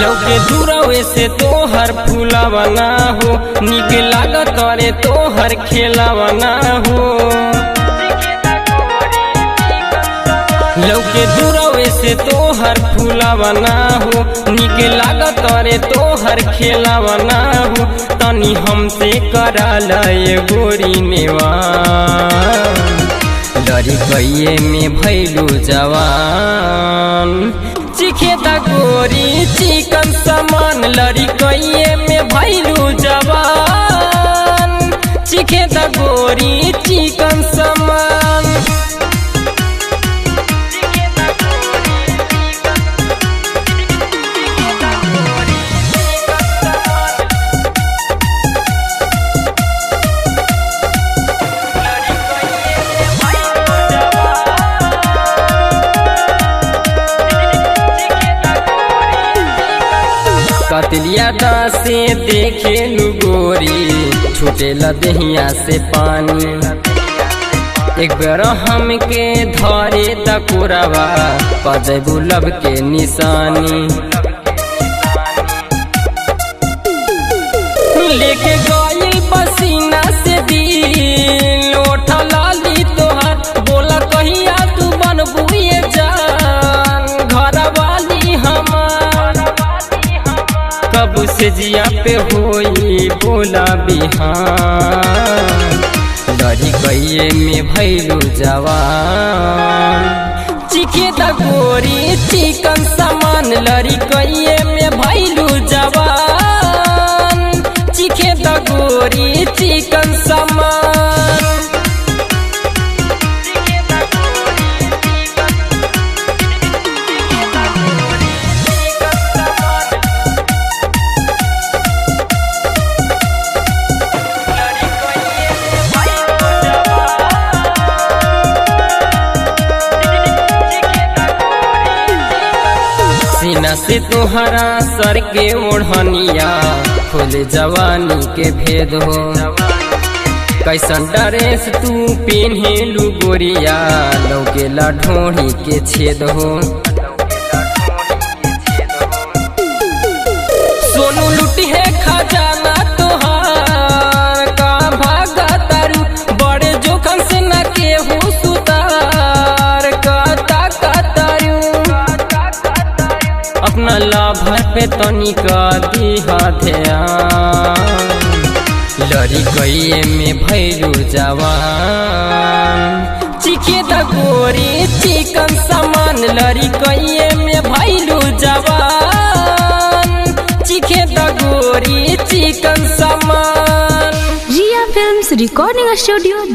लौके दूरवे से तोहर फूलवना हो, निक लागत रे तोहर खेलवना हो। लौके दूरवे से तोहर फूलवना हो, निक लागत रे तोहर खेलवना हो। तनी हमसे कराल गोरी नेवान, लड़कइये में भैलू जवान। चिखे द गोरी चिकन समान, लड़कइये में भैलू जवान। चिखे द गोरी चिकन समान। कतलिया से देखे लू गोरी, छूटे लदहिया से पानी। एक बेर हमके धरे दकुरवा, पजबू लब के निशानी। लेके गइल पसीना से दिल, ओठा लाली तोहर, बोला कहिया तू बनबुए जान। घर वाली हमार कब से जिया पे होई बोला बिहान, लड़कइये में भैलू जवान। चिखे द गोरी चिकन समान, लड़कइये में भैलू जवान। चिखे द गोरी चिकन समान। सीना से तोहरा सर के ओढ़निया, खोले जवानी के भेद हो। कैसन ड्रेस तू पेन्हेलू गोरिया, लौकेला ढोढ़ी के छेद हो। सोनू लुटी है खजाना तोहार, का भागा तारू, बड़े जोखन से न केहू सुतार। का तारू अपना लाभर पे तनिका दिहा ध्यान, लड़कइये में भैलू जवान। चिखे द गोरी चिकन समान, लड़कइये में भैलू जवान। चिखे द गोरी चिकन समान। रिया फिल्म्स रिकॉर्डिंग स्टूडियो।